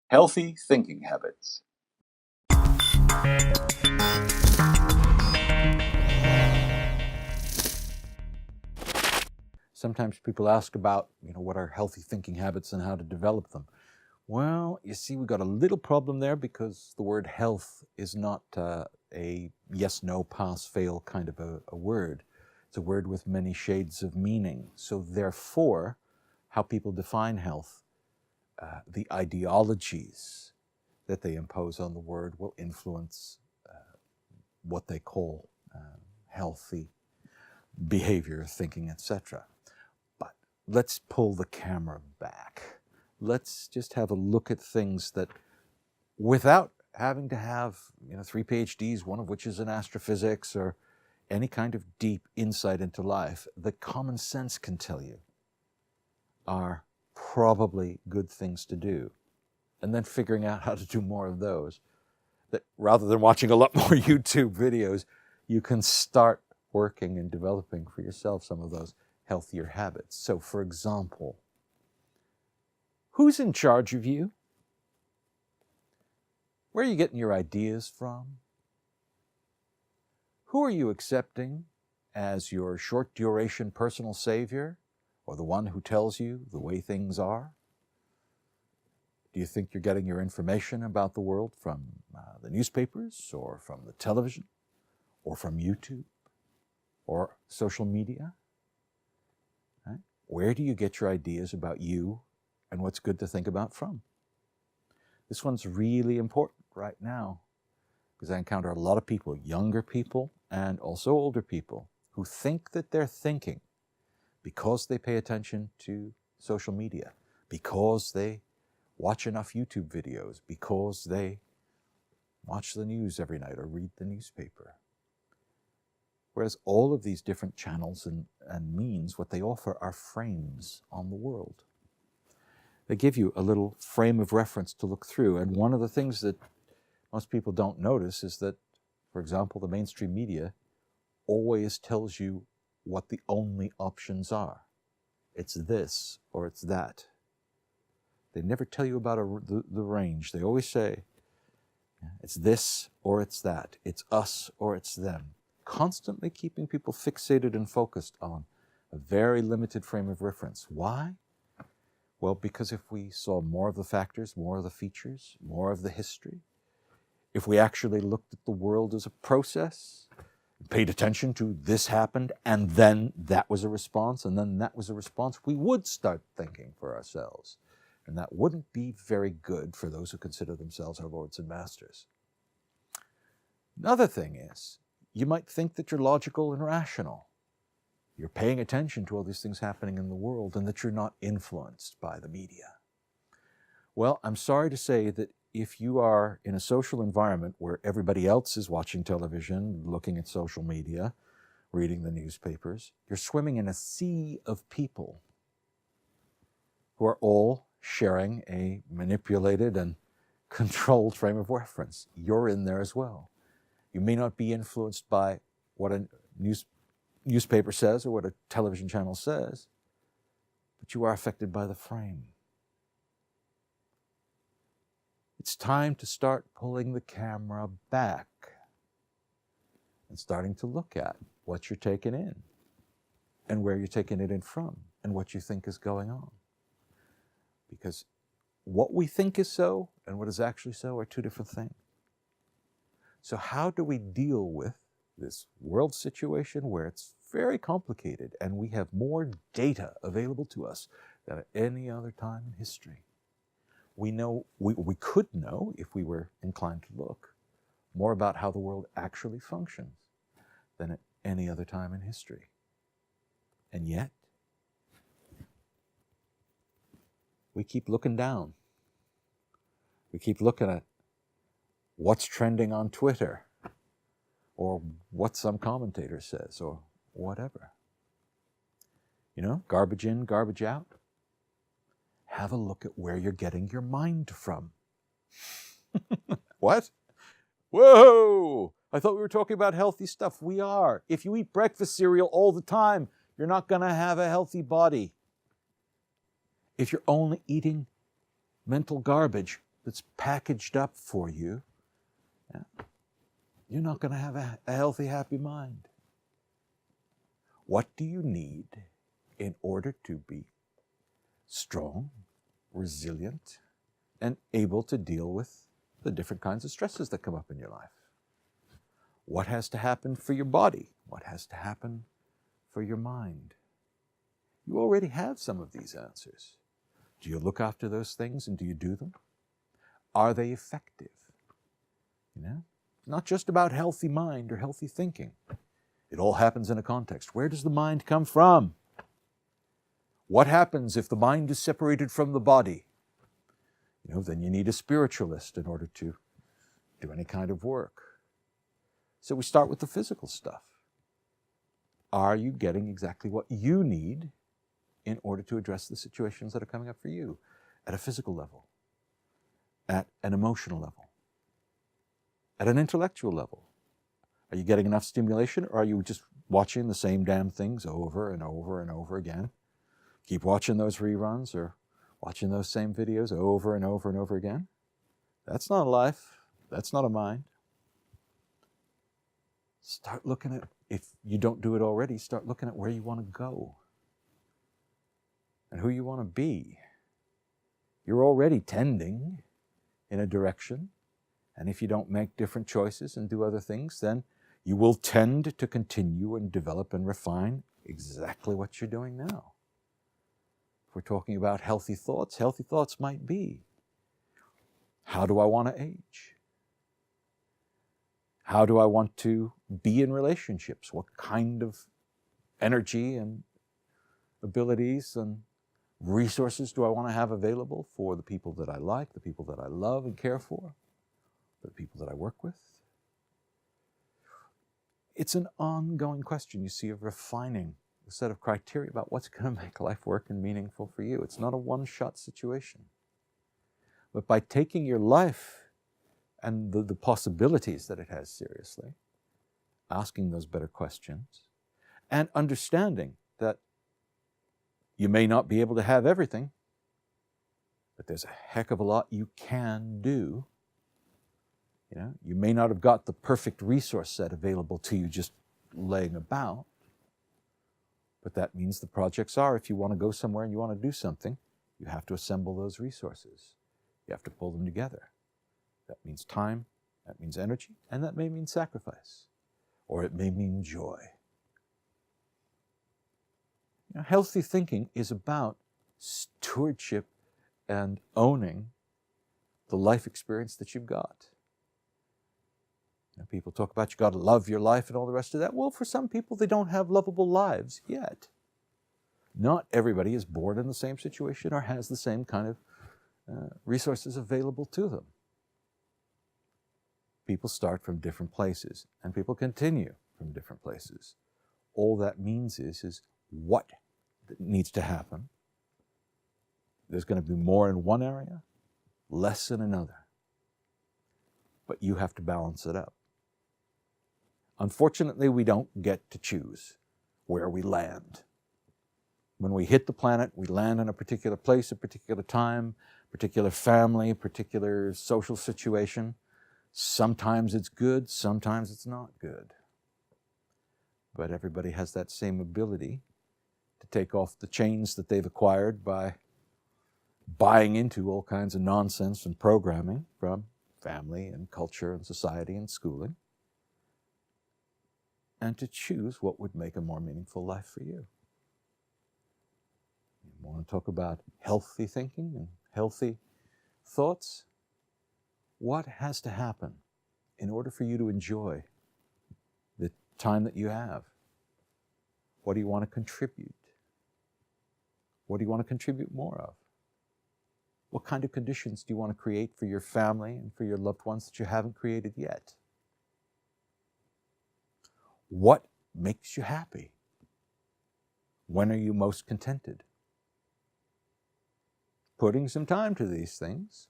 Healthy thinking habits. Sometimes people ask about, what are healthy thinking habits and how to develop them. Well, you see, we've got a little problem there because the word health is not a yes, no, pass, fail kind of a word. It's a word with many shades of meaning. So therefore, how people define health, the ideologies that they impose on the word will influence what they call healthy behavior, thinking, etc. But let's pull the camera back. Let's just have a look at things that, without having to have 3 PhDs, one of which is in astrophysics, or any kind of deep insight into life, that common sense can tell you are probably good things to do. And then figuring out how to do more of those. That rather than watching a lot more YouTube videos, you can start working and developing for yourself some of those healthier habits. So, for example, who's in charge of you? Where are you getting your ideas from? Who are you accepting as your short-duration personal savior, or the one who tells you the way things are? Do you think you're getting your information about the world from the newspapers, or from the television, or from YouTube, or social media? Right? Where do you get your ideas about you and what's good to think about from? This one's really important right now because I encounter a lot of people, younger people and also older people, who think that they're thinking because they pay attention to social media, because they watch enough YouTube videos, because they watch the news every night or read the newspaper. Whereas all of these different channels and means, what they offer are frames on the world. They give you a little frame of reference to look through. And one of the things that most people don't notice is that, for example, the mainstream media always tells you what the only options are. It's this or it's that. They never tell you about the range. They always say, it's this or it's that. It's us or it's them. Constantly keeping people fixated and focused on a very limited frame of reference. Why? Well, because if we saw more of the factors, more of the features, more of the history, if we actually looked at the world as a process, paid attention to this happened, and then that was a response, and then that was a response, we would start thinking for ourselves. And that wouldn't be very good for those who consider themselves our lords and masters. Another thing is, you might think that you're logical and rational. You're paying attention to all these things happening in the world and that you're not influenced by the media. Well, I'm sorry to say that if you are in a social environment where everybody else is watching television, looking at social media, reading the newspapers, you're swimming in a sea of people who are all sharing a manipulated and controlled frame of reference. You're in there as well. You may not be influenced by what a newspaper says or what a television channel says, but you are affected by the frame. It's time to start pulling the camera back and starting to look at what you're taking in and where you're taking it in from and what you think is going on. Because what we think is so and what is actually so are two different things. So how do we deal with this world situation where it's very complicated and we have more data available to us than at any other time in history? We could know, if we were inclined to look, more about how the world actually functions than at any other time in history. And yet, we keep looking down. We keep looking at what's trending on Twitter, or what some commentator says, or whatever. Garbage in, garbage out. Have a look at where you're getting your mind from. What? Whoa! I thought we were talking about healthy stuff. We are. If you eat breakfast cereal all the time, you're not going to have a healthy body. If you're only eating mental garbage, that's packaged up for you, you're not going to have a healthy, happy mind. What do you need in order to be strong, resilient, and able to deal with the different kinds of stresses that come up in your life? What has to happen for your body? What has to happen for your mind? You already have some of these answers. Do you look after those things and do you do them? Are they effective? Not just about healthy mind or healthy thinking. It all happens in a context. Where does the mind come from? What happens if the mind is separated from the body? Then you need a spiritualist in order to do any kind of work. So we start with the physical stuff. Are you getting exactly what you need in order to address the situations that are coming up for you at a physical level, at an emotional level, at an intellectual level? Are you getting enough stimulation, or are you just watching the same damn things over and over and over again? Keep watching those reruns or watching those same videos over and over and over again? That's not a life. That's not a mind. Start looking at, if you don't do it already, start looking at where you want to go and who you want to be. You're already tending in a direction, and if you don't make different choices and do other things, then you will tend to continue and develop and refine exactly what you're doing now. If we're talking about healthy thoughts might be, how do I want to age? How do I want to be in relationships? What kind of energy and abilities and resources do I want to have available for the people that I like, the people that I love and care for, the people that I work with? It's an ongoing question, you see, of refining a set of criteria about what's going to make life work and meaningful for you. It's not a one-shot situation. But by taking your life and the possibilities that it has seriously, asking those better questions, and understanding that you may not be able to have everything, but there's a heck of a lot you can do. You may not have got the perfect resource set available to you just laying about, but that means the projects are, if you want to go somewhere and you want to do something, you have to assemble those resources. You have to pull them together. That means time, that means energy, and that may mean sacrifice, or it may mean joy. Healthy thinking is about stewardship and owning the life experience that you've got. People talk about you got to love your life and all the rest of that. Well, for some people, they don't have lovable lives yet. Not everybody is born in the same situation or has the same kind of resources available to them. People start from different places, and people continue from different places. All that means is what needs to happen. There's going to be more in one area, less in another. But you have to balance it up. Unfortunately, we don't get to choose where we land. When we hit the planet, we land in a particular place, a particular time, particular family, particular social situation. Sometimes it's good, sometimes it's not good. But everybody has that same ability to take off the chains that they've acquired by buying into all kinds of nonsense and programming from family and culture and society and schooling, and to choose what would make a more meaningful life for you. You want to talk about healthy thinking and healthy thoughts? What has to happen in order for you to enjoy the time that you have? What do you want to contribute? What do you want to contribute more of? What kind of conditions do you want to create for your family and for your loved ones that you haven't created yet? What makes you happy? When are you most contented? Putting some time to these things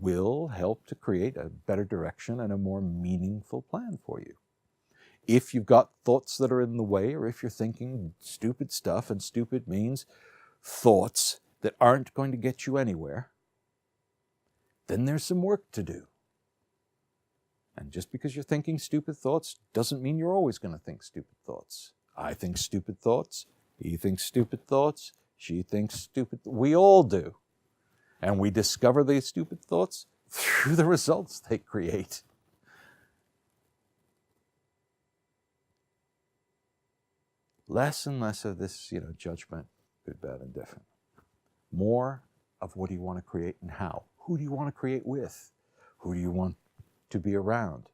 will help to create a better direction and a more meaningful plan for you. If you've got thoughts that are in the way, or if you're thinking stupid stuff, and stupid means thoughts that aren't going to get you anywhere, then there's some work to do. And just because you're thinking stupid thoughts doesn't mean you're always going to think stupid thoughts. I think stupid thoughts. He thinks stupid thoughts. She thinks stupid. We all do. And we discover these stupid thoughts through the results they create. Less and less of this, judgment, good, bad, and different. More of what do you want to create and how. Who do you want to create with? Who do you want to be around?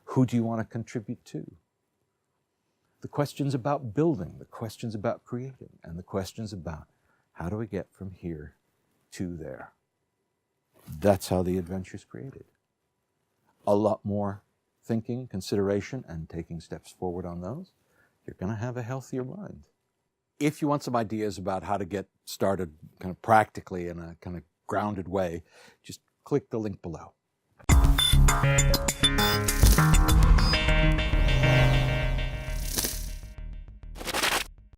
Who do you want to contribute to? The questions about building, the questions about creating, and the questions about how do we get from here to there. That's how the adventure is created. A lot more thinking, consideration, and taking steps forward on those. You're going to have a healthier mind. If you want some ideas about how to get started kind of practically in a kind of grounded way, just click the link below.